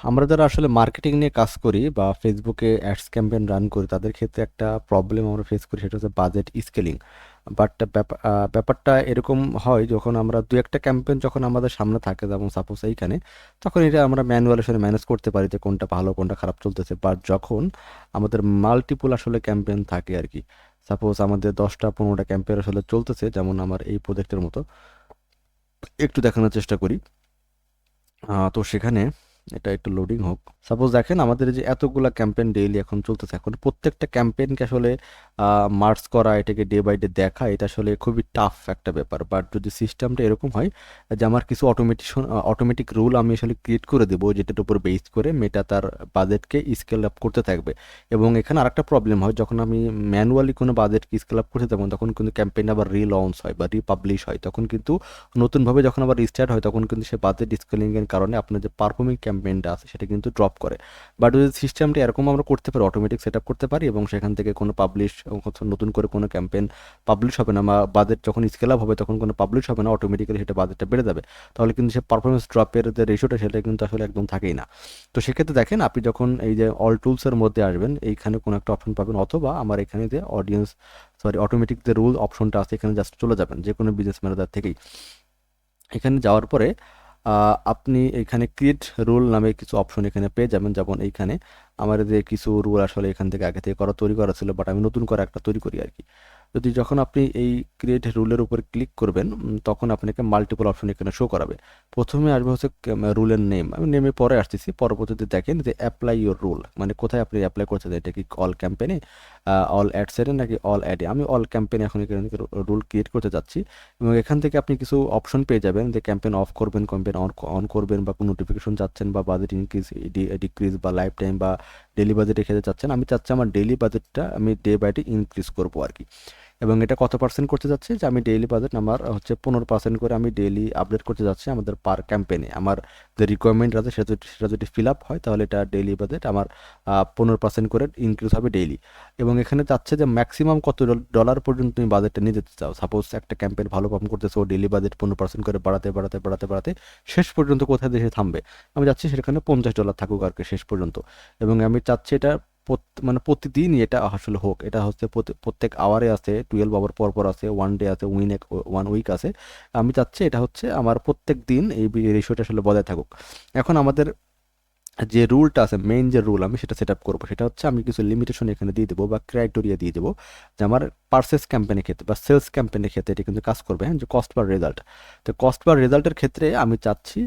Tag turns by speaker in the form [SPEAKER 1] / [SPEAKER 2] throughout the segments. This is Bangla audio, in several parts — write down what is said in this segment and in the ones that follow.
[SPEAKER 1] আমরা যারা আসলে মার্কেটিং নিয়ে কাজ করি বা ফেসবুকে অ্যাডস ক্যাম্পেইন রান করি তাদের ক্ষেত্রে একটা প্রবলেম আমরা ফেস করি, সেটা হচ্ছে বাজেট স্কেলিং। বাট ব্যাপারটা এরকম হয় যখন আমরা দু একটা ক্যাম্পেইন যখন আমাদের সামনে থাকে, যেমন সাপোজ এইখানে, তখন এটা আমরা ম্যানুয়াল আসলে ম্যানেজ করতে পারি যে কোনটা ভালো কোনটা খারাপ চলতেছে। বাট যখন আমাদের মাল্টিপল আসলে ক্যাম্পেইন থাকে আর কি, সাপোজ আমাদের 10টা 15টা ক্যাম্পেইন আসলে চলতেছে, যেমন আমার এই প্রজেক্টের মতো, একটু দেখানোর চেষ্টা করি। তো সেখানে এটা একটু লোডিং হোক। সাপোজ দেখেন আমাদের এই যে এতগুলা ক্যাম্পেইন ডেইলি এখন চলতেছে, এখন প্রত্যেকটা ক্যাম্পেইনকে আসলে মার্চ করা, এটাকে ডে বাই ডে দেখা, এটা আসলে খুবই টাফ একটা ব্যাপার। বাট যদি সিস্টেমটা এরকম হয় যে আমার কিছু অটোমেটিক রুল আমি আসলে ক্রিয়েট করে দেবো, যেটার উপর বেস করে মেটা তার বাজেটকে স্কেল আপ করতে থাকবে। এবং এখানে আরেকটা প্রবলেম হয়, যখন আমি ম্যানুয়ালি কোনো বাজেটকে স্কেল আপ করতে থাকবো তখন কিন্তু ক্যাম্পেইন আবার রিলঞ্চ হয় বা রিপাবলিশ হয়, তখন কিন্তু নতুনভাবে যখন আবার রিস্টার্ট হয় তখন কিন্তু সে বাজেট স্কেলিংয়ের কারণে আপনার যে পারফর্মিং ক্যাম্পেইনটা আছে সেটা কিন্তু ড্রপ করে। বাট যদি সিস্টেমটা এরকম আমরা করতে পারি, অটোমেটিক সেট আপ করতে পারি, এবং সেখান থেকে কোনো নতুন করে কোনো ক্যাম্পেইন পাবলিশ হবে না, বা বাজেট যখন স্কেল আপ হবে তখন কোনো পাবলিশ হবে না, অটোমেটিক্যালি সেটা বাজেটটা বেড়ে যাবে, তাহলে কিন্তু সে পারফরমেন্স ড্রপের যে রেশিওটা সেটা কিন্তু আসলে একদম থাকেই না। তো সেক্ষেত্রে দেখেন, আপনি যখন এই যে অল টুলসের মধ্যে আসবেন, এইখানে কোনো একটা অপশন পাবেন, অথবা আমার এখানে যে অটোমেটিক যে রুল অপশনটা আছে এখানে জাস্ট চলে যাবেন যে কোনো বিজনেস ম্যানেজার থেকেই। এখানে যাওয়ার পরে আপনি এখানে ক্রিয়েট রুল নামে কিছু অপশন এখানে পেয়ে যাবেন। যেমন এইখানে আমার যে কিছু রুল আসলে এখান থেকে আগে থেকে তৈরি করা ছিল, বাট আমি নতুন করে একটা তৈরি করি আর কি। যদি যখন আপনি এই ক্রিয়েট রুলের উপর ক্লিক করবেন, তখন আপনাকে মাল্টিপল অপশন এখানে শো করাবে। প্রথমে আসবে হচ্ছে রুলের নেম, আমি নেমে পরে আসতেছি। পরবর্তীতে দেখেন যে অ্যাপ্লাই ইউর রুল, মানে কোথায় আপনি অ্যাপ্লাই করতে চান, এটা কি অল ক্যাম্পেনে, অল অ্যাডসের নাকি অল অ্যাডে। আমি অল ক্যাম্পেনে এখন এখানে রুল ক্রিয়েট করতে যাচ্ছি। এবং এখান থেকে আপনি কিছু অপশন পেয়ে যাবেন যে ক্যাম্পেইন অফ করবেন, ক্যাম্পেইন অন করবেন, বা কোনো নোটিফিকেশন চাচ্ছেন, বা বাজেট ইনক্রিজ ডিক্রিজ, বা লাইফ টাইম, বা ডেলি বাজেটে খেতে চাচ্ছেন। আমি চাচ্ছি আমার ডেইলি বাজেটটা আমি ডে বাই ডে ইনক্রিজ করবো আর কি। এবং এটা কত পার্সেন্ট করতে যাচ্ছে, যে আমি ডেইলি বাজেট আমার হচ্ছে 15% করে আমি ডেইলি আপডেট করতে যাচ্ছি আমাদের পার ক্যাম্পেইনে। আমার যে রিকোয়ারমেন্ট আছে সেটা যদি ফিল আপ হয় তাহলে এটা ডেইলি বাজেট আমার 15% করে ইনক্রিজ হবে ডেইলি। এবং এখানে চাচ্ছে যে ম্যাক্সিমাম কত ডলার পর্যন্ত তুমি বাজেটটা নিয়ে যেতে চাও। সাপোজ একটা ক্যাম্পেইন ভালো পারফর্ম করতেছে, ও ডেইলি বাজেট 15% করে বাড়াতে বাড়াতে বাড়াতে বাড়াতে শেষ পর্যন্ত কোথায় দেশে থামবে। আমি চাচ্ছি সেখানে $50 থাকুক আর কি শেষ পর্যন্ত। এবং আমি চাচ্ছি এটা মানে প্রতিদিনই এটা আসলে হোক। এটা হচ্ছে প্রত্যেক আওয়ারে আছে, 12 আওয়ার পর পর আছে, ওয়ান ডে আছে, 1 উইক আছে। আমি চাচ্ছি এটা হচ্ছে আমার প্রত্যেক দিন এই রেশিওটা আসলে বজায় থাকুক। এখন আমাদের যে রুলটা আছে, মেইন যে রুল আমি সেটা সেট আপ করবো, সেটা হচ্ছে আমি কিছু লিমিটেশন এখানে দিয়ে দেবো বা ক্রাইটেরিয়া দিয়ে দেবো, যে আমার পারচেস ক্যাম্পেনের ক্ষেত্রে বা সেলস ক্যাম্পেনের ক্ষেত্রে এটা কিন্তু কাজ করবে। হ্যাঁ, যে কস্ট পার রেজাল্ট। তো কস্ট পার রেজাল্টের ক্ষেত্রে আমি চাচ্ছি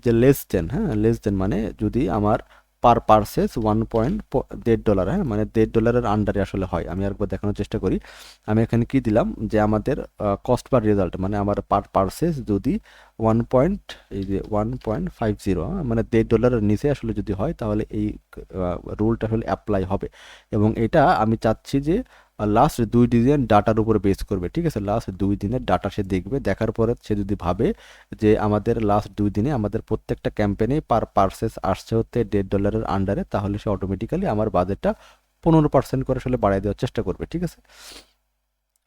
[SPEAKER 1] যে লেস দেন, হ্যাঁ লেস দেন মানে যদি আমার পার পারচেস $1.8, হ্যাঁ মানে $1.5 আন্ডারে আসলে হয়। আমি আরেকবার দেখানোর চেষ্টা করি। আমি এখানে কি দিলাম, যে আমাদের কস্ট পার রেজাল্ট মানে আমার পার পারচেস যদি ওয়ান পয়েন্ট এই যে 1.50, মানে $1.5 নিচে আসলে যদি হয় তাহলে এই রুলটা আসলে অ্যাপ্লাই হবে। এবং এটা আমি চাচ্ছি যে লাস্ট 2 দিনের ডাটার উপরে বেস করবে। ঠিক আছে, লাস্ট 2 দিনের ডাটা সে দেখবে, দেখার পরে সে যদি ভাবে যে আমাদের লাস্ট 2 দিনে আমাদের প্রত্যেকটা ক্যাম্পেইনে পার পারচেস আসছে হচ্ছে $1.5 আন্ডারে, তাহলে সে অটোমেটিক্যালি আমার বাজেটটা 15% করে আসলে বাড়ায় দেওয়ার চেষ্টা করবে। ঠিক আছে।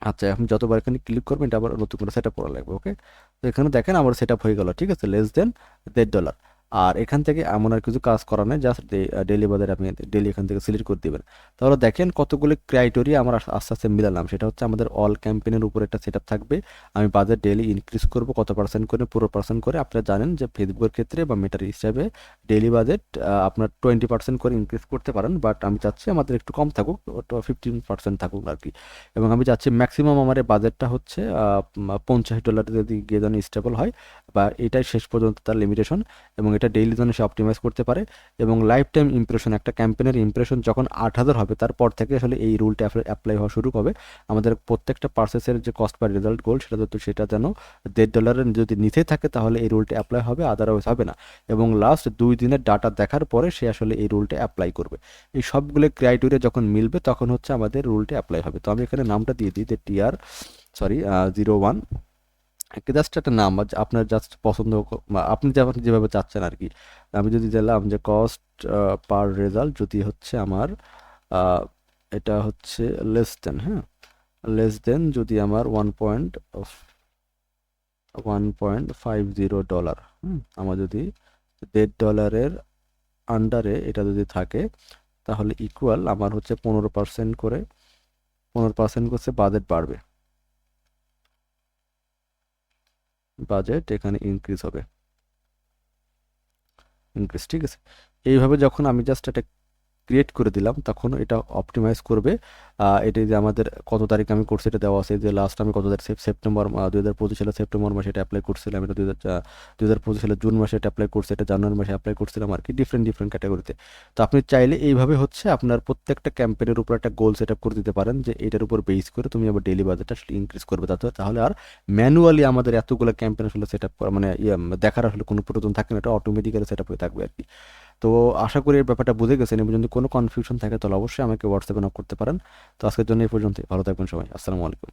[SPEAKER 1] আচ্ছা, আপনি যতবার এখানে ক্লিক করবেন এটা আবার নতুন করে সেট আপ করা লাগবে। ওকে, তো এখানে দেখেন আমার সেট আপ হয়ে গেল। ঠিক আছে, $1.5। আর এখান থেকে এমন আর কিছু কাজ করা নেই, জাস্ট ডেলি বাজার আপনি ডেলি এখান থেকে সিলেক্ট করে দিবেন। তাহলে দেখেন কতগুলো ক্রাইটেরিয়া আমরা আস্তে আস্তে মিলালাম। সেটা হচ্ছে আমাদের অল ক্যাম্পেইনের উপর একটা সেট আপ থাকবে। আমি বাজার ডেলি ইনক্রিজ করব কত পার্সেন্ট করে, 15% করে। আপনারা জানেন যে ফেসবুকের ক্ষেত্রে বা মেটার হিসাবে ডেইলি বাজেট আপনার 20% করে ইনক্রিজ করতে পারেন, বাট আমি চাচ্ছি আমাদের একটু কম থাকুক, 15% থাকুক আর কি। এবং আমি চাচ্ছি ম্যাক্সিমাম আমার এই বাজেটটা হচ্ছে $50 যদি গিয়ে যেন স্টেবল হয়, বা এটাই শেষ পর্যন্ত তার লিমিটেশন। এবং এটা ডেইলি যেন সে অপটিমাইজ করতে পারে। এবং লাইফ টাইম ইমপ্রেশন, একটা ক্যাম্পেনের ইমপ্রেশন যখন 8,000 হবে তারপর থেকে আসলে এই রুলটা অ্যাপ্লাই হওয়া শুরু হবে। আমাদের প্রত্যেকটা পার্সেসের যে কস্ট পার রেজাল্ট গোল সেটা যেন $1.5 যদি নিচে থাকে তাহলে এই রুলটা অ্যাপ্লাই হবে, আদারওয়াইজ হবে না। এবং লাস্ট 2 দিনের ডাটা দেখার পরে সে আসলে এই রুলটা অ্যাপ্লাই করবে। এই সবগুলো ক্রাইটেরিয়া যখন মিলবে তখন হচ্ছে আমাদের রুলটা অ্যাপ্লাই হবে। তো আমি এখানে নামটা দিয়ে দিই যে TR01, জাস্ট একটা নাম আপনার জাস্ট পছন্দ বা আপনি যেভাবে চাচ্ছেন আর কি। আমি যদি দিলাম যে কস্ট পার রেজাল্ট যদি হচ্ছে আমার আহ, এটা হচ্ছে লেস দেন, হ্যাঁ লেস দেন যদি আমার 1.50 ডলার, আমার যদি $1.5 আন্ডারে এটা যদি থাকে তাহলে ইকুয়াল আমার হচ্ছে 15% করে 15% করছে বাজেট বাড়বে, বাজেট এখানে ইনক্রিজ হবে, ইনক্রিজ, ঠিক আছে। এইভাবে যখন আমি জাস্ট এটা ক্রিয়েট করে দিলাম তখন এটা অপটিমাইজ করবে। এটা যে আমাদের কত তারিখ আমি করছি এটা দেওয়া আছে, যে লাস্ট আমি কত তারিখ সেপ্টেম্বর 2025 সালে সেপ্টেম্বর মাসে এটা অ্যাপ্লাই করছিলাম, এটা 2025 সালে জুন মাসে এটা অ্যাপ্লাই করছি, এটা জানুয়ারি মাসে অ্যাপ্লাই করছিলাম আর কি, ডিফারেন্ট ডিফারেন্ট ক্যাটাগরিতে। তো আপনি চাইলে এইভাবে হচ্ছে আপনার প্রত্যেকটা ক্যাম্পেনের উপর একটা গোল সেট আপ করে দিতে পারেন, যে এটার উপর বেস করে তুমি আবার ডেইলি বাজেটটা আসলে ইনক্রিজ করবে, তাহলে আর ম্যানুয়ালি আমাদের এতগুলো ক্যাম্পেন আসলে সেট আপ করা মানে দেখার আসলে কোনো প্রয়োজন থাকে না, এটা অটোমেটিক্যালি সেট আপ হয়ে থাকবে আর কি। তো আশা করি এই ব্যাপারটা বুঝে গেছেন, এবং যদি কোনো কনফিউশন থাকে তাহলে অবশ্যই আমাকে হোয়াটসঅ্যাপে নক করতে পারেন। তো আজকের জন্য এই পর্যন্তই, ভালো থাকবেন সবাই, আসসালামু আলাইকুম।